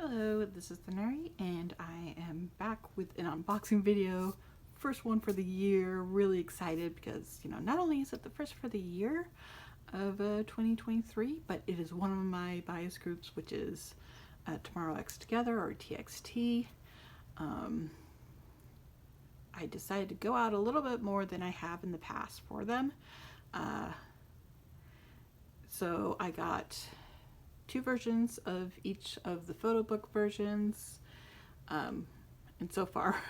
Hello, this is the Neri, and I am back with an unboxing video. First one for the year. Really excited because, not only is it the first for the year of 2023, but it is one of my bias groups, which is Tomorrow X Together, or TXT. I decided to go out a little bit more than I have in the past for them. So I got 2 versions of each of the photo book versions, and so far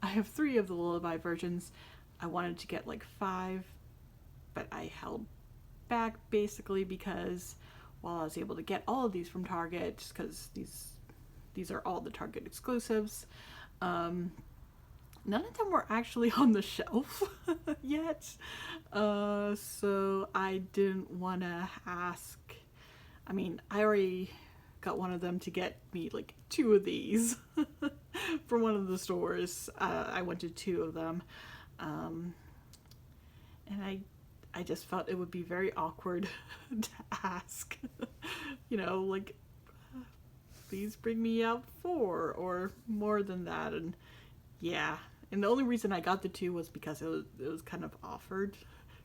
I have 3 of the Lullaby versions. I wanted to get like 5, but I held back basically because while I was able to get all of these from Target, because these are all the Target exclusives, none of them were actually on the shelf yet, so I didn't want to ask. I mean, I already got one of them to get me like 2 of these from one of the stores. I went to 2 of them, and I just felt it would be very awkward to ask, like, please bring me out 4 or more than that. And yeah, and the only reason I got the 2 was because it was kind of offered,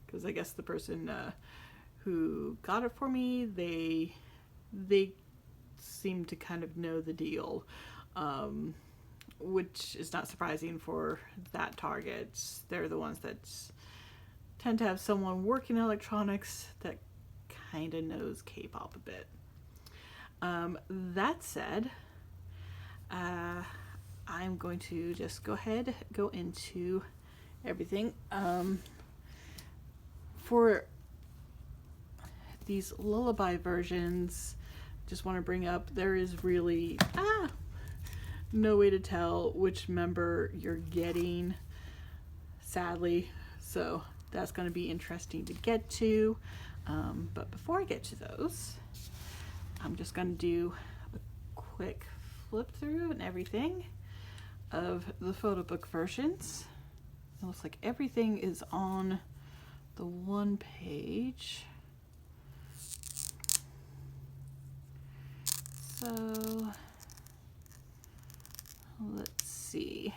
because I guess the person who got it for me, they seem to kind of know the deal, which is not surprising for that Target. They're the ones that tend to have someone working in electronics that kind of knows K-pop a bit. That said, I'm going to just go into everything. For these Lullaby versions, just want to bring up, there is really no way to tell which member you're getting, sadly, so that's going to be interesting to get to. But before I get to those, I'm just going to do a quick flip through and everything of the photo book versions. It looks like everything is on the one page. So let's see.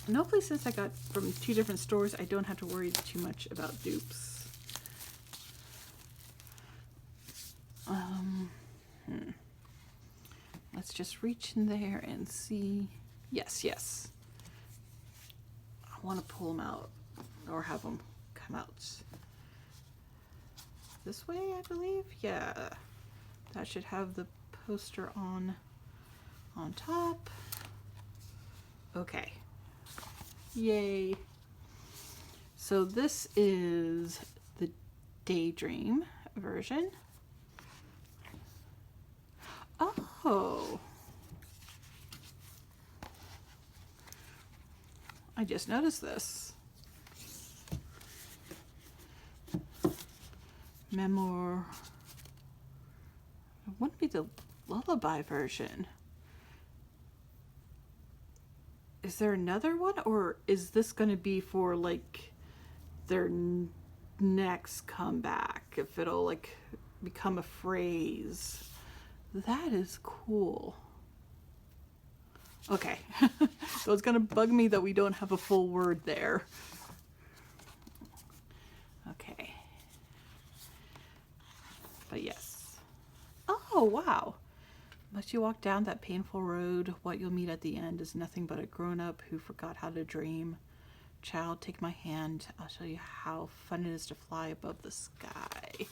And hopefully, since I got from 2 different stores, I don't have to worry too much about dupes. Let's just reach in there and see. Yes. I want to pull them out, or have them come out this way, I believe. Yeah, that should have the poster on top. Okay, yay. So this is the Daydream version. Oh, I just noticed this. Memoir. It wouldn't be the Lullaby version. Is there another one, or is this going to be for like their next comeback, if it'll like become a phrase? That is cool. Okay. So it's going to bug me that we don't have a full word there. Okay. But yes. Oh, wow. Must you walk down that painful road, what you'll meet at the end is nothing but a grown-up who forgot how to dream. Child, take my hand. I'll show you how fun it is to fly above the sky.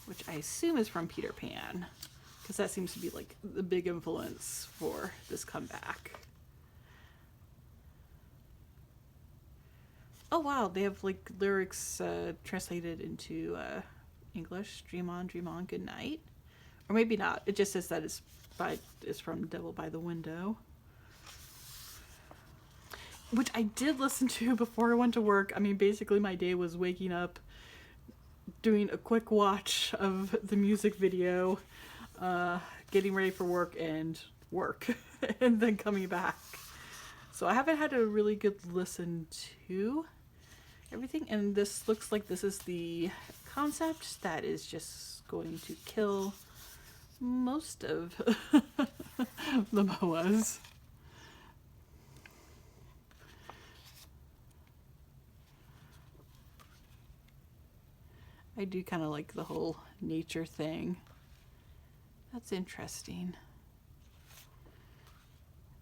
Which I assume is from Peter Pan, because that seems to be like the big influence for this comeback. Oh wow, they have like lyrics translated into English. Dream on, good night. Or maybe not. It just says that it's from Devil by the Window, which I did listen to before I went to work. I mean, basically my day was waking up, doing a quick watch of the music video, getting ready for work, and then coming back. So I haven't had a really good listen to everything, and this looks like this is the concept that is just going to kill most of the MOAs. I do kind of like the whole nature thing. That's interesting.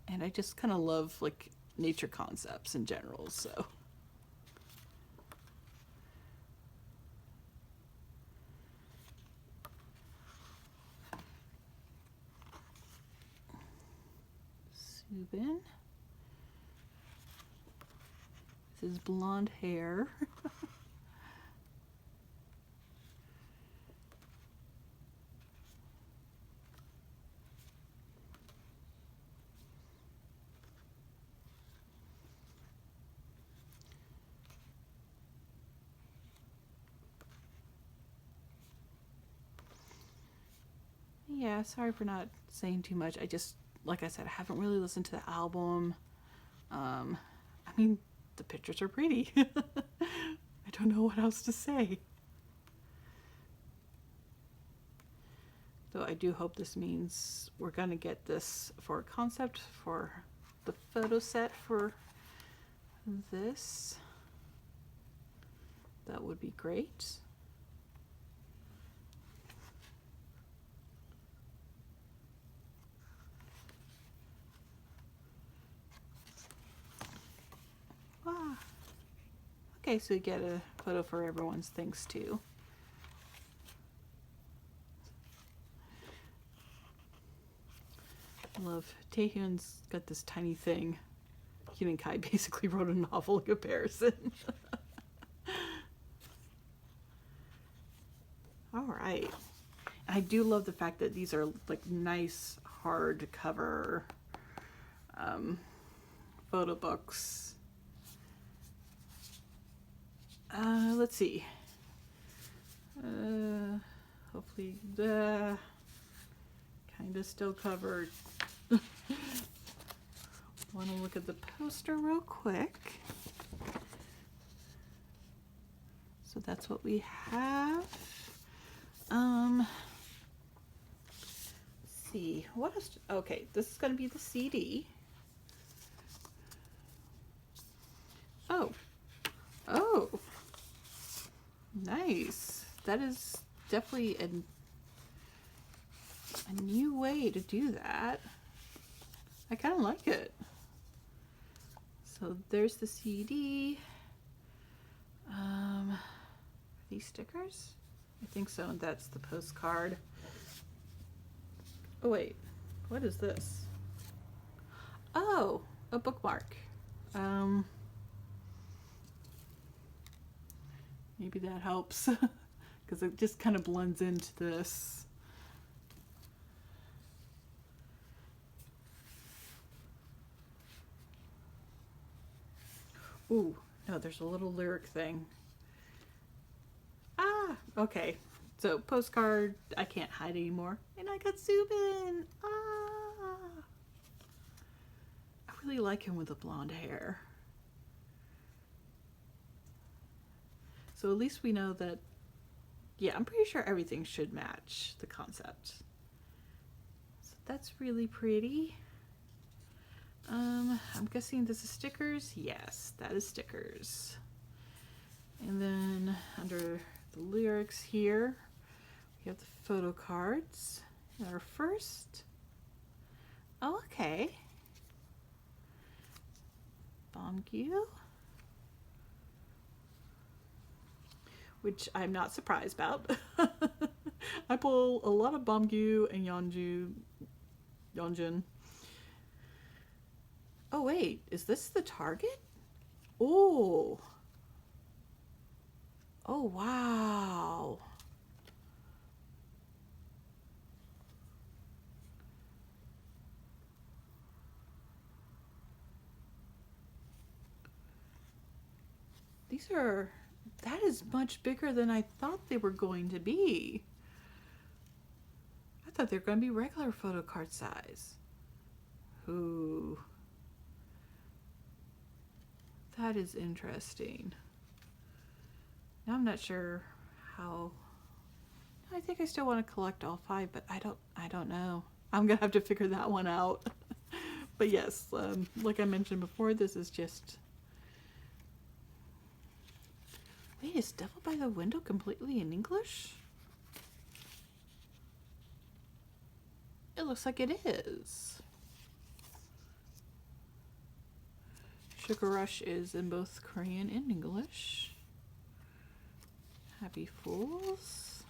And I just kind of love like nature concepts in general, so. Subin. This is blonde hair. Yeah, sorry for not saying too much. I just, like I said, I haven't really listened to the album. I mean, the pictures are pretty. I don't know what else to say. Though I do hope this means we're going to get this for a concept for the photo set for this. That would be great. Ah. Okay, so you get a photo for everyone's things too. I love Taehyun's got this tiny thing. Hyun and Kai basically wrote a novel in comparison. All right. I do love the fact that these are like nice hardcover photo books. Let's see. Hopefully the kind of still covered. Want to look at the poster real quick. So that's what we have. Let's see. What else? Okay, this is going to be the CD. Oh. Oh. Nice. That is definitely a new way to do that. I kind of like it. So there's the CD. Are these stickers? I think so, and that's the postcard. Oh wait, what is this? Oh, a bookmark. Maybe that helps because it just kind of blends into this. Ooh, no, there's a little lyric thing. Ah, okay. So postcard, I can't hide anymore. And I got Subin. Ah. I really like him with the blonde hair. So at least we know that, yeah, I'm pretty sure everything should match the concept. So that's really pretty. I'm guessing this is stickers. Yes, that is stickers. And then under the lyrics here, we have the photo cards. And our first, oh, okay. Bongyu, which I'm not surprised about. I pull a lot of Bongyu and Yeonjun. Oh wait, is this the Target? Oh. Oh wow. That is much bigger than I thought they were going to be. I thought they were going to be regular photo card size. Ooh. That is interesting. Now I'm not sure how. I think I still want to collect all 5, but I don't know. I'm gonna have to figure that one out. But yes, like I mentioned before, this is just. Wait, is Devil by the Window completely in English? It looks like it is. Sugar Rush is in both Korean and English. Happy Fools.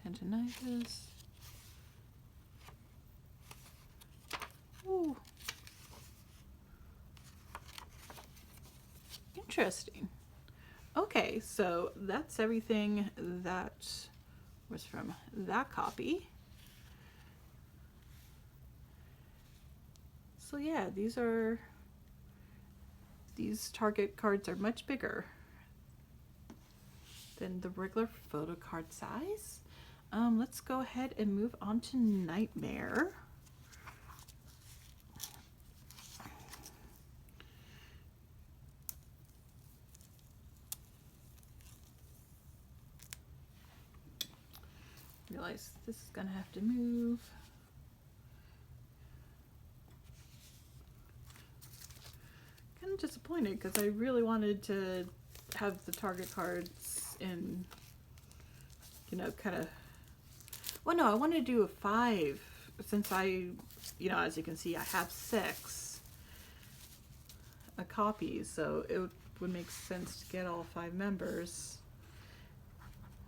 Tendinitis. Ooh. Interesting. Okay, so that's everything that was from that copy. So yeah, these Target cards are much bigger than the regular photo card size. Let's go ahead and move on to Nightmare. Realize this is gonna have to move. Kind of disappointed because I really wanted to have the Target cards in, kind of. Well, no, I want to do a 5 since as you can see, I have 6 copies, so it would make sense to get all 5 members.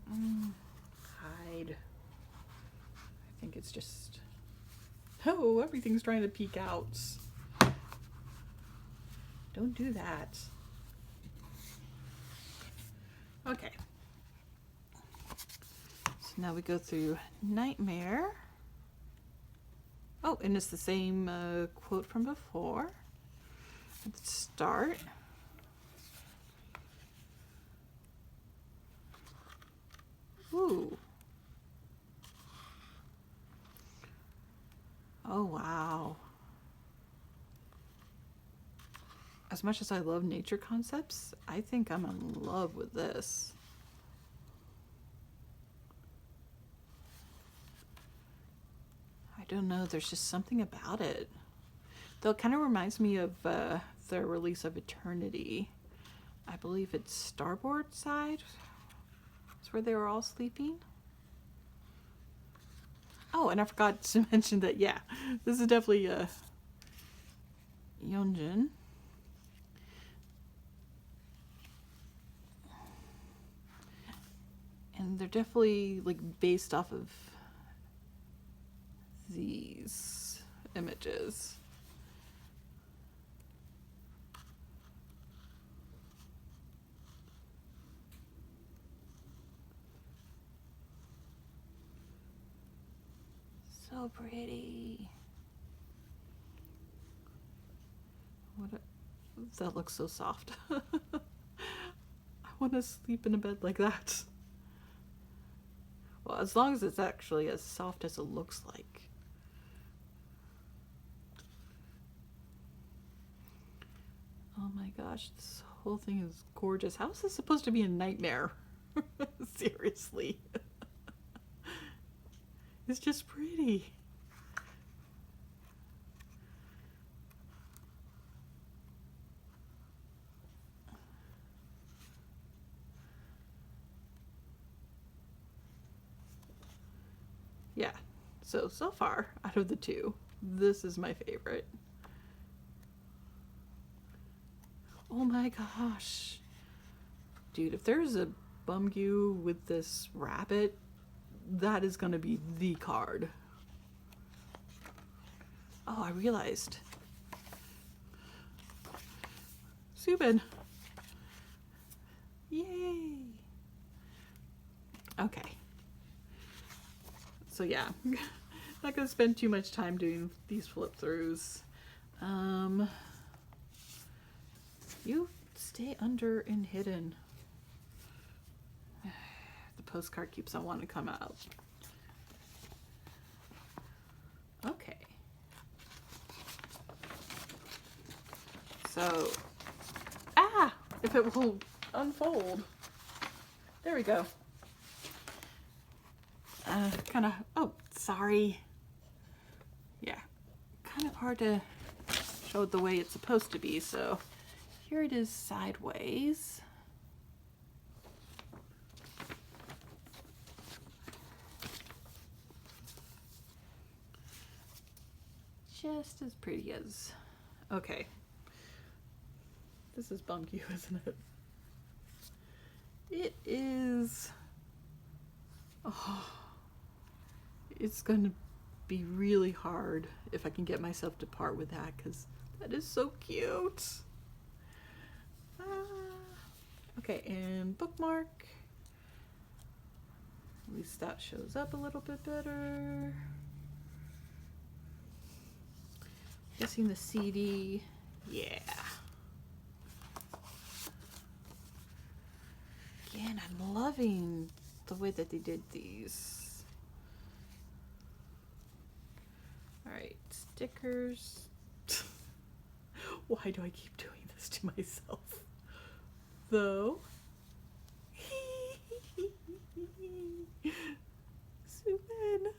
Hide. I think it's just. Oh, everything's trying to peek out. Don't do that. Okay. So now we go through Nightmare. Oh, and it's the same quote from before. Let's start. Ooh. Oh, wow. As much as I love nature concepts, I think I'm in love with this. I don't know, there's just something about it. Though it kind of reminds me of the release of Eternity. I believe it's Starboard Side. It's where they were all sleeping. Oh, and I forgot to mention that, yeah, this is definitely Yeonjun. And they're definitely like based off of these images. So pretty. That looks so soft. I want to sleep in a bed like that. Well, as long as it's actually as soft as it looks like. Oh my gosh, this whole thing is gorgeous. How is this supposed to be a nightmare? Seriously. It's just pretty. Yeah, so far, out of the two, this is my favorite. Oh my gosh. Dude, if there's a Bumgyu with this rabbit, that is gonna be the card. Oh, I realized. Subin. Yay. Okay. So yeah, not gonna spend too much time doing these flip throughs. You stay under and hidden. The postcard keeps on wanting to come out. Okay. So, if it will unfold. There we go. Kind of, oh, sorry. Yeah, kind of hard to show it the way it's supposed to be, so here it is sideways. Just as pretty as, okay. This is Bumcue, isn't it? It is, oh, it's gonna be really hard if I can get myself to part with that, because that is so cute. Okay, and bookmark. At least that shows up a little bit better. Guessing the CD, yeah. Again, I'm loving the way that they did these. All right, stickers. Why do I keep doing this to myself? Though. Suman,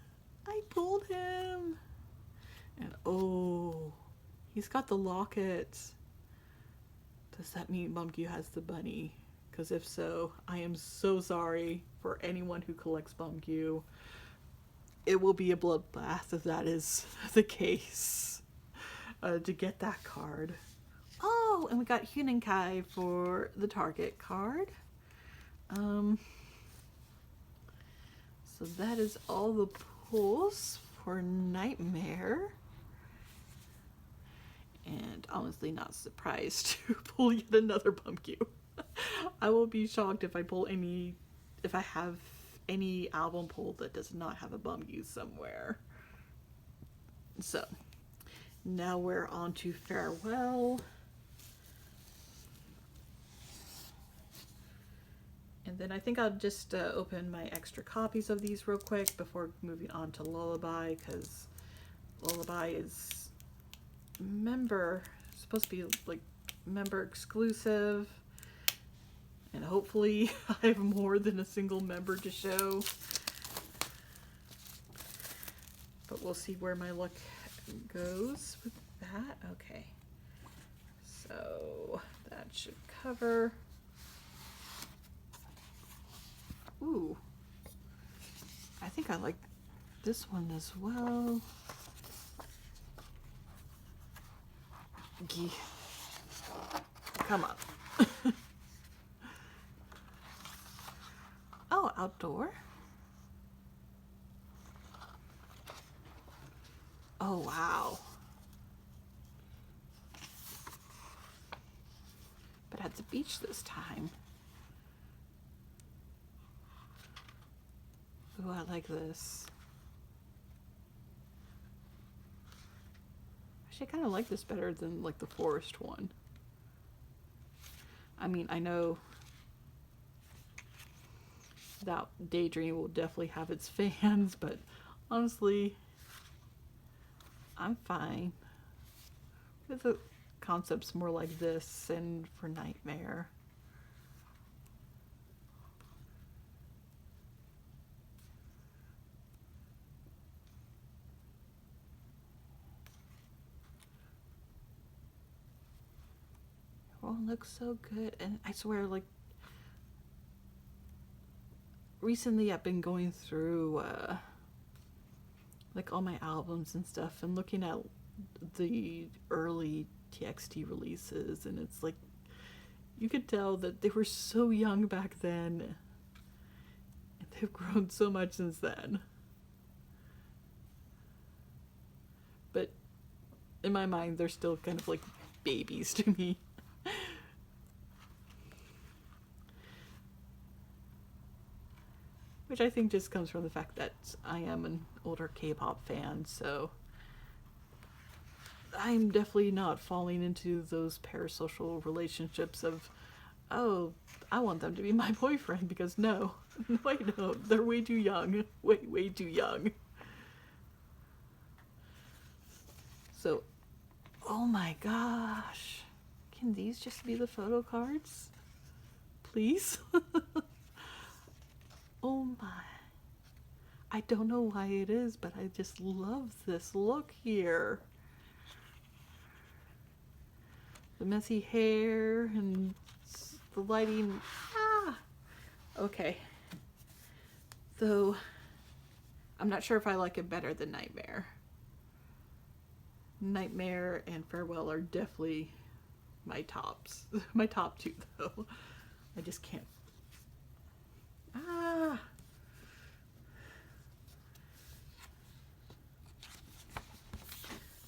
I pulled him. And oh, he's got the locket. Does that mean Bumcue has the bunny? Because if so, I am so sorry for anyone who collects Bumcue. It will be a bloodbath if that is the case, to get that card. Oh, and we got Hunenkai for the Target card. So that is all the pulls for Nightmare. And honestly not surprised to pull yet another Bumcue. I will be shocked if I pull any, if I have any album pull that does not have a Bumcue somewhere. So now we're on to Farewell. And then I think I'll just open my extra copies of these real quick before moving on to Lullaby, because Lullaby is supposed to be like member exclusive, and hopefully I have more than a single member to show, but we'll see where my luck goes with that. Okay, so that should cover. Ooh, I think I like this one as well. Come on. Oh, outdoor. Oh, wow. But at the beach this time. Ooh, I like this. Actually, I kind of like this better than like the forest one. I mean, I know that Daydream will definitely have its fans, but honestly, I'm fine. The concept's more like this and for Nightmare. Oh, it looks so good. And I swear, like, recently I've been going through like all my albums and stuff and looking at the early TXT releases, and it's like you could tell that they were so young back then and they've grown so much since then. But in my mind, they're still kind of like babies to me. Which I think just comes from the fact that I am an older K-pop fan, so I'm definitely not falling into those parasocial relationships of, oh, I want them to be my boyfriend, because no, I don't. They're way too young. Way too young. So, oh my gosh. Can these just be the photo cards? Please? I don't know why it is, but I just love this look here. The messy hair and the lighting. Ah! Okay. Though, I'm not sure if I like it better than Nightmare. Nightmare and Farewell are definitely my tops. My top two, though. I just can't. Ah!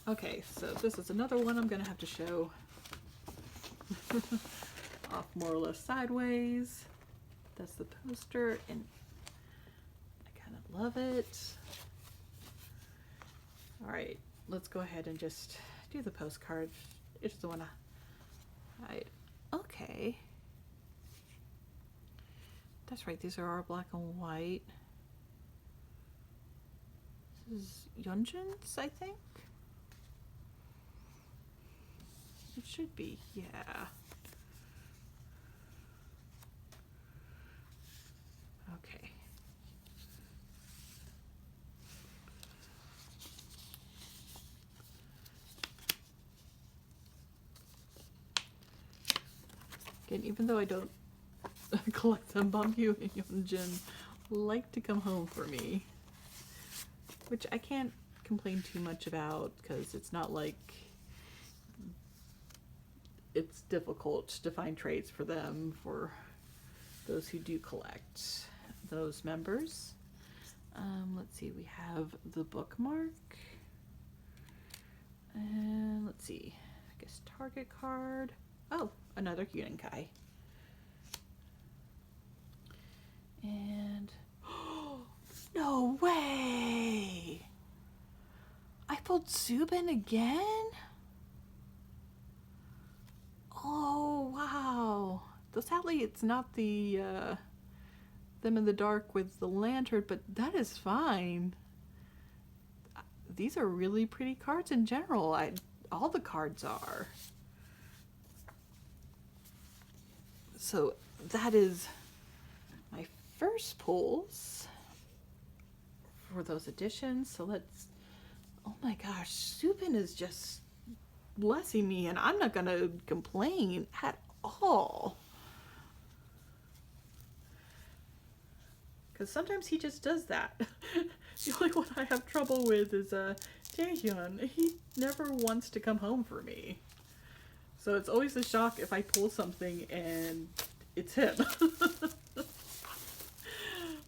Okay, so this is another one I'm gonna have to show off more or less sideways. That's the poster, and I kind of love it. All right, let's go ahead and just do the postcard. I just don't want to hide. Okay. That's right, these are our black and white. This is Yunjin's, I think. It should be, yeah. Okay. Again, even though I don't collect them, Bamboo and Yunjin like to come home for me, which I can't complain too much about because it's not like it's difficult to find trades for them for those who do collect those members. Let's see, we have the bookmark, and let's see, I guess target card. Oh, another Yunkai. And no way! I pulled Subin again? Oh wow! Though sadly it's not the them in the dark with the lantern, but that is fine. These are really pretty cards in general. All the cards are. So that is my first pulls for those editions. So let's, oh my gosh, Subin is just blessing me, and I'm not gonna complain at all. Because sometimes he just does that. The only one I have trouble with is Taehyun. He never wants to come home for me. So it's always a shock if I pull something and it's him.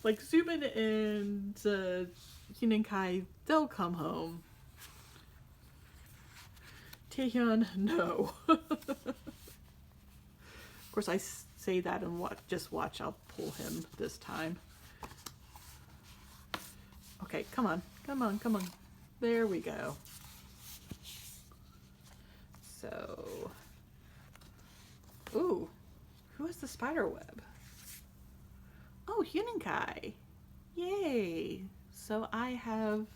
Like Subin and Kai, they'll come home. Taehyun, no. Of course, I say that and just watch, I'll pull him this time. Okay, come on, come on, come on. There we go. So, ooh, who has the spider web? Oh, Huninkai. Yay. So I have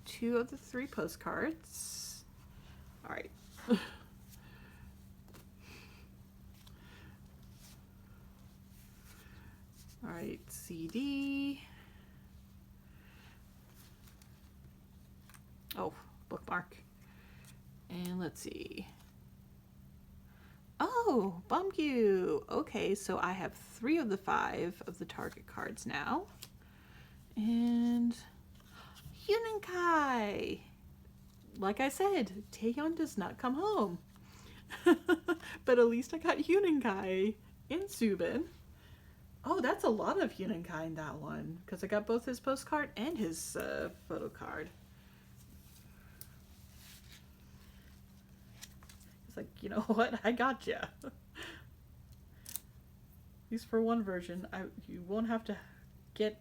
2 of the 3 postcards. All right. All right, CD. Oh, bookmark. And let's see. Oh, Bumgu. Okay, so I have 3 of the 5 of the target cards now. And Huninkai. Like I said, Taehyun does not come home. But at least I got Huninkai in Subin. Oh, that's a lot of Huninkai in that one, because I got both his postcard and his photo card. It's like, you know what? I gotcha. At least for one version, you won't have to get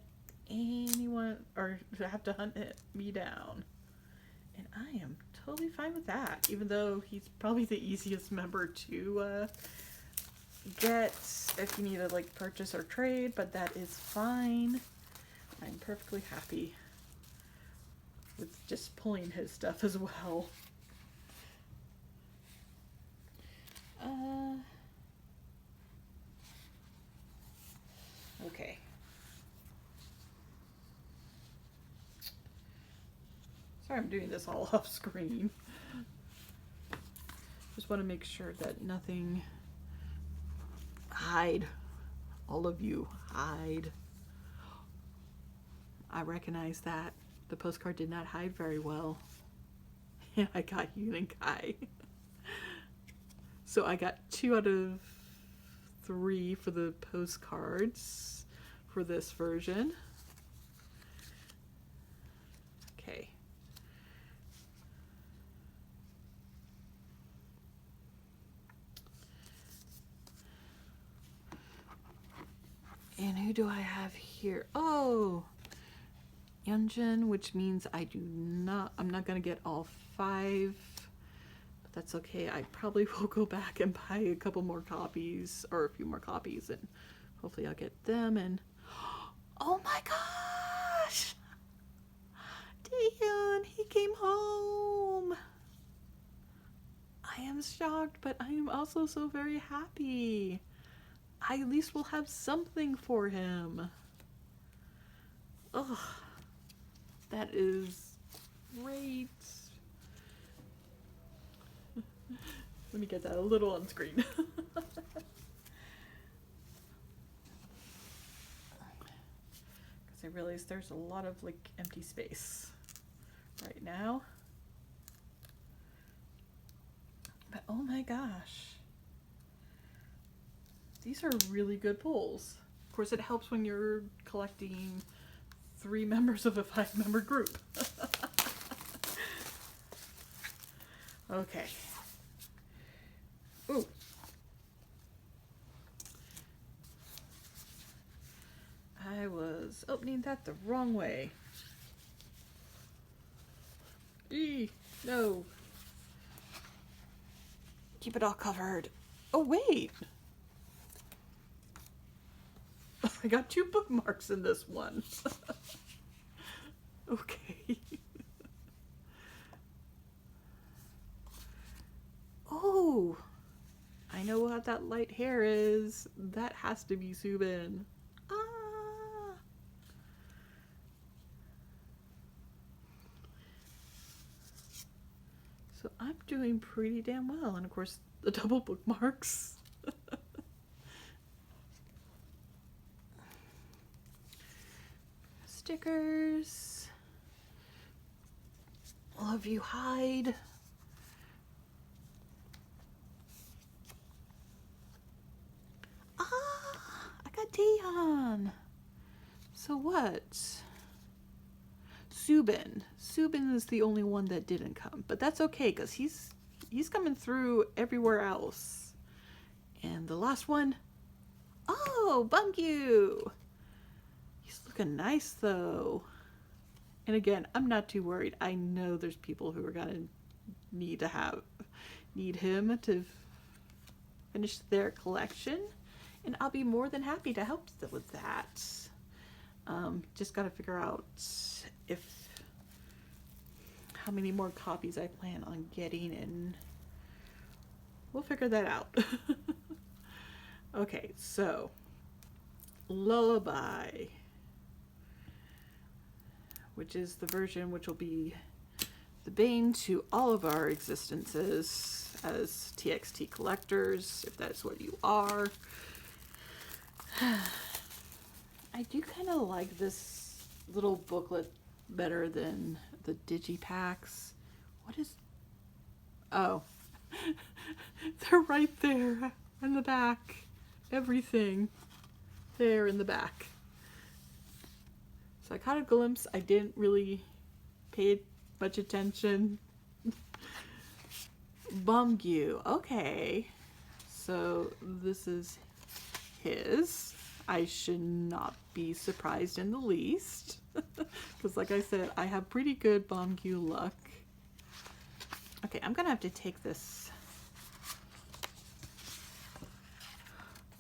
anyone or have to hunt me down. And I am totally fine with that, even though he's probably the easiest member to get if you need to like purchase or trade, but that is fine. I'm perfectly happy with just pulling his stuff as well. Okay. Sorry, I'm doing this all off screen. Just want to make sure that nothing... Hide. All of you, hide. I recognize that. The postcard did not hide very well. And I got Yoon and Kai. So I got 2 out of 3 for the postcards for this version. Okay. And who do I have here? Oh, Yeonjun, which means I'm not gonna get all 5, but that's okay. I probably will go back and buy a couple more copies, or a few more copies, and hopefully I'll get them. And oh my gosh, Daehyun, he came home. I am shocked, but I am also so very happy. I at least will have something for him. Ugh, that is great. Let me get that a little on screen. Because I realize there's a lot of like empty space right now. But oh my gosh. These are really good pulls. Of course, it helps when you're collecting 3 members of a 5-member group. Okay. Ooh. I was opening that the wrong way. Eee, no. Keep it all covered. Oh, wait. I got 2 bookmarks in this one. Okay. Oh, I know what that light hair is. That has to be Subin. Ah. So I'm doing pretty damn well. And of course, the double bookmarks. Stickers. All of you hide. I got Daehyun. So what? Subin. Subin is the only one that didn't come, but that's okay because he's coming through everywhere else. And the last one, oh, Bungyu. He's looking nice though. And again, I'm not too worried. I know there's people who are gonna need him to finish their collection, and I'll be more than happy to help with that. Just got to figure out how many more copies I plan on getting, and we'll figure that out. Okay, so Lullaby, which is the version which will be the bane to all of our existences as TXT collectors, if that's what you are. I do kind of like this little booklet better than the digipacks. What is... Oh. They're right there in the back. Everything there in the back. So I caught a glimpse. I didn't really pay much attention. Bungyu. Okay. So this is his. I should not be surprised in the least. Because like I said, I have pretty good Bongyu luck. Okay, I'm gonna have to take this.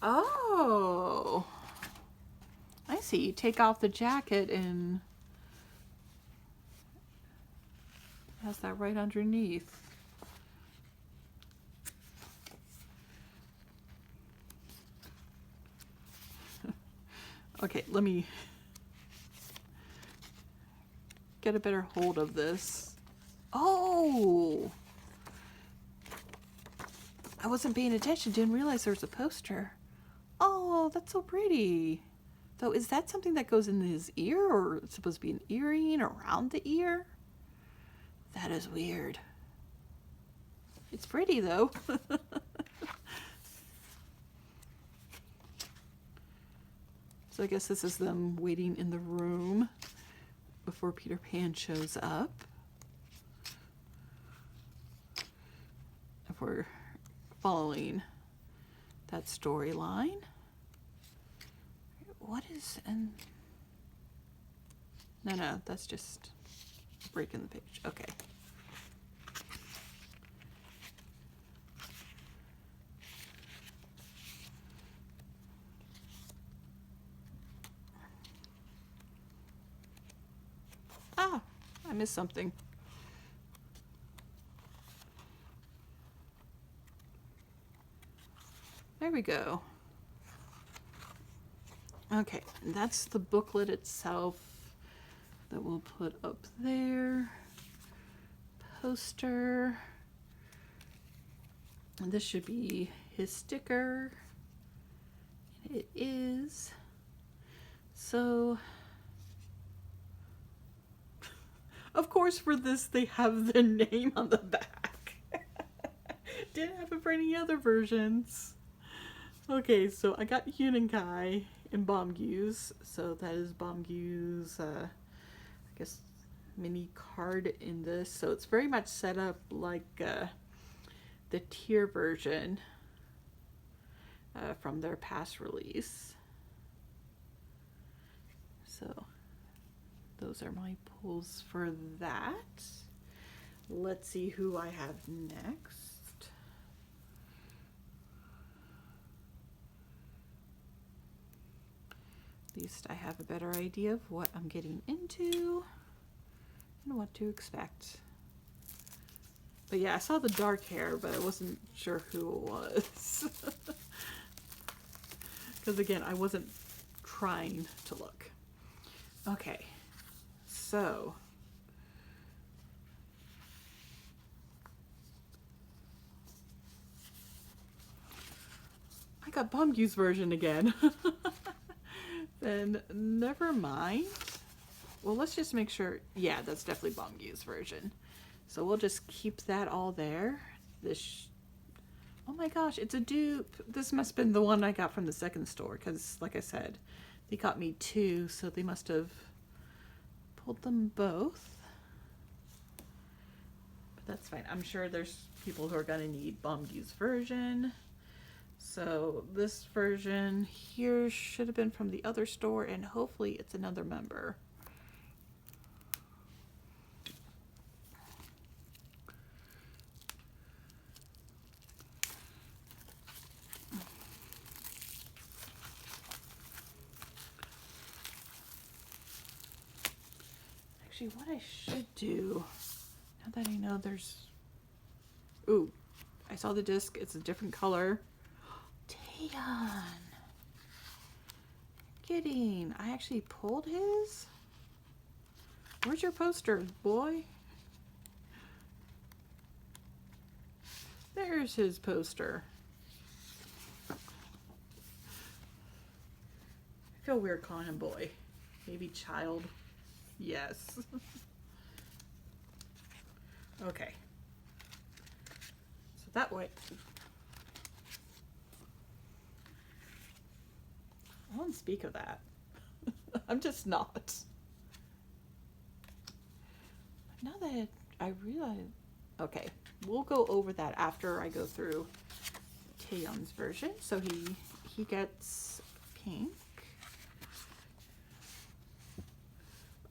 Oh, I see. You take off the jacket and it has that right underneath. Okay, let me get a better hold of this. Oh! I wasn't paying attention, didn't realize there was a poster. Oh, that's so pretty. So is that something that goes in his ear, or it's supposed to be an earring around the ear? That is weird. It's pretty though. So I guess this is them waiting in the room before Peter Pan shows up. If we're following that storyline. What is and no, that's just breaking the page. Okay. Ah, I missed something. There we go. Okay, and that's the booklet itself that we'll put up there. Poster. And this should be his sticker. It is. So, of course for this they have the name on the back. Didn't have it for any other versions. Okay, so I got Unenkai in Bombuse. So that is Bombuse, I guess, mini card in this. So it's very much set up like the tier version from their past release. So those are my pulls for that. Let's see who I have next. At least I have a better idea of what I'm getting into and what to expect. But yeah, I saw the dark hair, but I wasn't sure who it was. Because again, I wasn't trying to look. Okay, so I got Bombuse version again. Then never mind. Well, let's just make sure. Yeah, that's definitely Bombuse version. So we'll just keep that all there. This, oh my gosh, it's a dupe. This must have been the one I got from the second store because, like I said, they got me two, so they must have pulled them both. But that's fine. I'm sure there's people who are going to need Bombuse version. So this version here should have been from the other store, and hopefully it's another member. Actually, what I should do, now that I know there's... Ooh, I saw the disc. It's a different color. Taeyeon. Kidding. I actually pulled his? Where's your poster, boy? There's his poster. I feel weird calling him boy. Maybe child. Yes. Okay. So that way. I won't speak of that. I'm just not. Now that I realize, okay, we'll go over that after I go through Taeyeon's version. So he gets pink.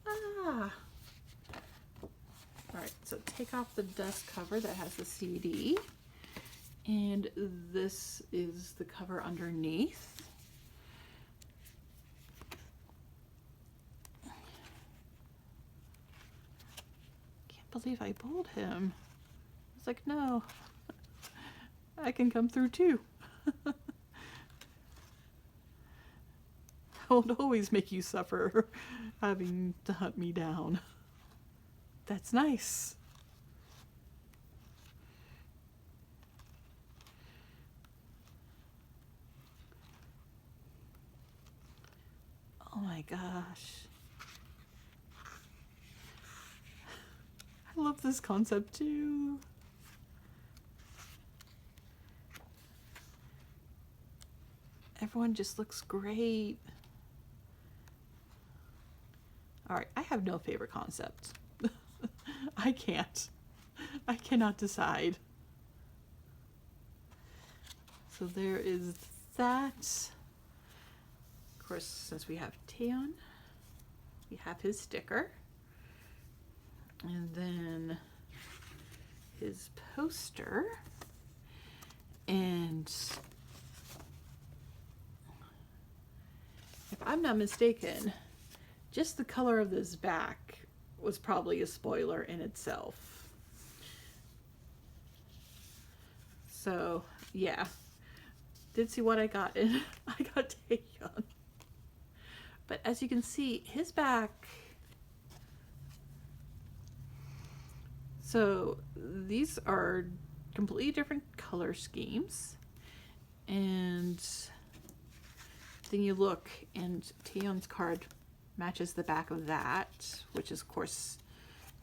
Ah. All right, so take off the dust cover that has the CD, and this is the cover underneath. Believe I pulled him. I was like, no, I can come through too. I won't always make you suffer having to hunt me down. That's nice. Oh my gosh. I love this concept too. Everyone just looks great. All right, I have no favorite concept. I can't. I cannot decide. So there is that. Of course, since we have Taeyeon, we have his sticker. And then his poster. And if I'm not mistaken, just the color of this back was probably a spoiler in itself. So, yeah. Did see what I got in. I got Taeyeon. But as you can see, his back... So, these are completely different color schemes. And then you look, and Taeyeon's card matches the back of that, which is, of course,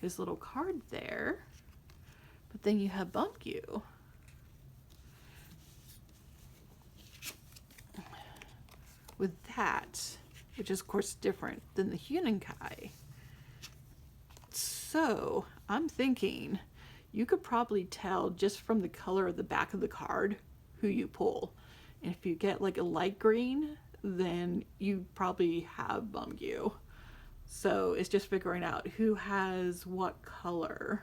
his little card there. But then you have Bumgyu. With that, which is, of course, different than the Huninkai. So, I'm thinking you could probably tell just from the color of the back of the card who you pull. And if you get like a light green, then you probably have Bumgyu. So it's just figuring out who has what color.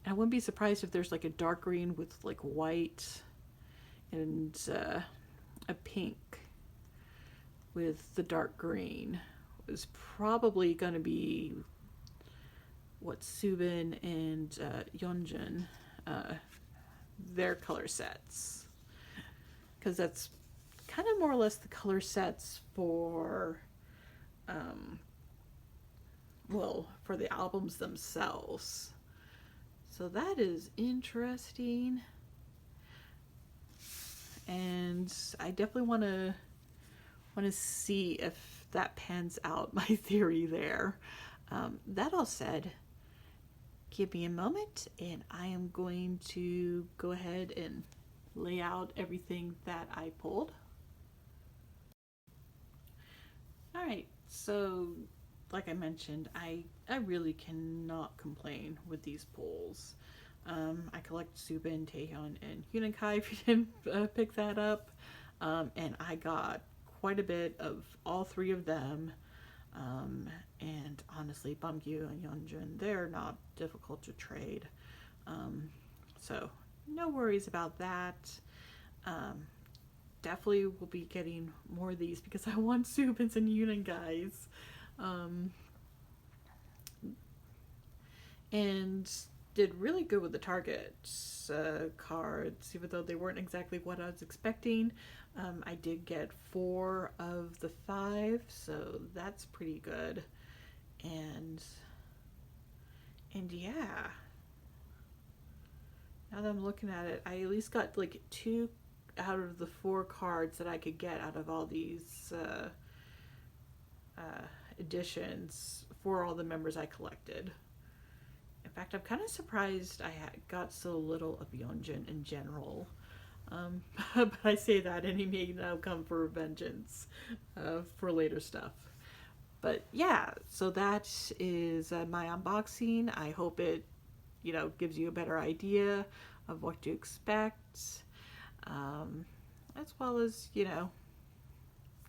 And I wouldn't be surprised if there's like a dark green with like white and a pink with the dark green. Is probably going to be what Subin and Yeonjun, their color sets. Because that's kind of more or less the color sets for, well, for the albums themselves. So that is interesting. And I definitely want to see if that pans out, my theory there. That all said, give me a moment and I am going to go ahead and lay out everything that I pulled. Alright, so like I mentioned, I really cannot complain with these pulls. I collect Subin, Taeyeon, and Huninkai if you didn't pick that up. And I got quite a bit of all three of them. And honestly, Bumgyu and Yeonjun, they're not difficult to trade. So no worries about that. Definitely will be getting more of these because I want Subins and Huninkai. And did really good with the Target cards, even though they weren't exactly what I was expecting. I did get 4 of the 5, so that's pretty good. And yeah, now that I'm looking at it, I at least got like 2 out of the 4 cards that I could get out of all these editions for all the members I collected. In fact, I'm kind of surprised I got so little of Yeonjun in general. But I say that and he may now come for vengeance for later stuff. But yeah, so that is my unboxing. I hope it, gives you a better idea of what to expect. As well as,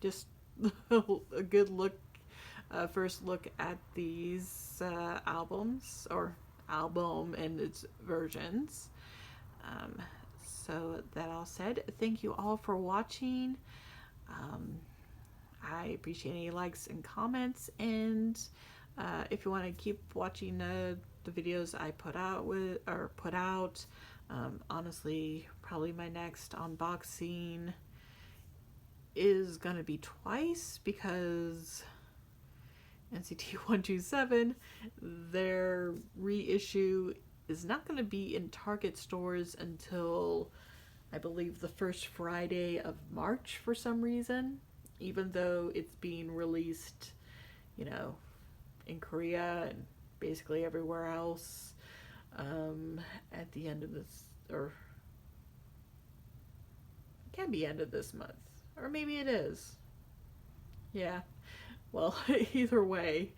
just a good look, first look at these albums, or album and its versions. So that all said, thank you all for watching. I appreciate any likes and comments, and if you want to keep watching the videos I put out, honestly, probably my next unboxing is gonna be twice because NCT 127, their reissue is not going to be in Target stores until I believe the first Friday of March for some reason. even though it's being released, you know, in Korea and basically everywhere else at the end of this, or it can be end of this month, or maybe it is. Yeah. Well, either way,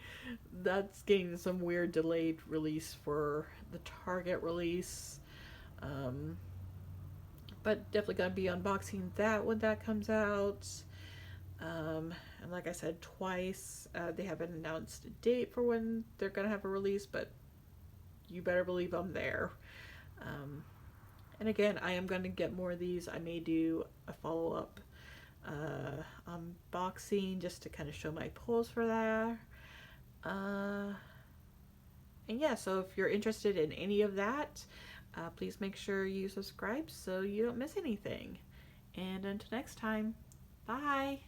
that's getting some weird delayed release for the Target release. Um, but definitely gonna be unboxing that when that comes out. And like I said twice, they haven't announced a date for when they're gonna have a release, but you better believe I'm there. Um, and again, I am gonna get more of these. I may do a follow up unboxing just to kind of show my pulls for that. And yeah, so if you're interested in any of that, please make sure you subscribe so you don't miss anything. And until next time, bye.